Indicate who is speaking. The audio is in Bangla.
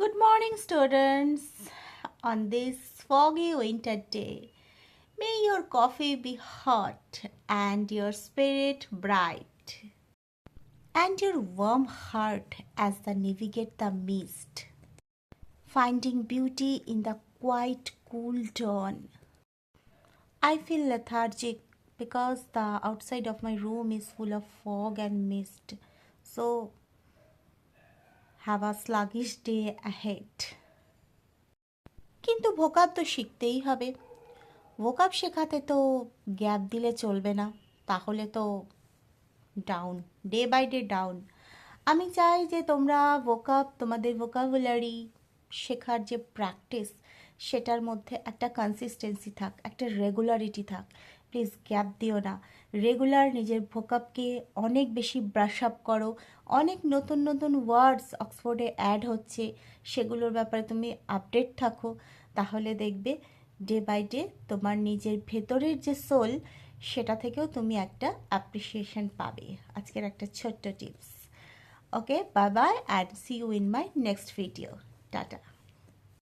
Speaker 1: Good morning, students. On this foggy winter day, may your coffee be hot and your spirit bright, and your warm heart as they navigate the mist, finding beauty in the quiet, cool dawn. I feel lethargic because the outside of my room is full of fog and mist. So, have a sluggish day ahead. কিন্তু ভোকাব তো শিখতেই হবে। ভোকাব শেখাতে তো গ্যাপ দিলে চলবে না, তাহলে তো down, day by day down. আমি চাই যে তোমরা তোমাদের ভোকাবুলারি শেখার যে প্র্যাকটিস, সেটার মধ্যে একটা কনসিস্টেন্সি থাক, একটা রেগুলারিটি থাক। প্লিজ গ্যাপ দিও না, রেগুলার নিজের ভোকাবকে অনেক বেশি ব্রাশ আপ করো। অনেক নতুন নতুন ওয়ার্ডস অক্সফোর্ডে অ্যাড হচ্ছে, সেগুলোর ব্যাপারে তুমি আপডেট থাকো। তাহলে দেখবে ডে বাই ডে তোমার নিজের ভেতরের যে সোল, সেটা থেকেও তুমি একটা অ্যাপ্রিসিয়েশন পাবে। আজকের একটা ছোট্ট tips. Okay, bye bye and see you in my next video. Tata.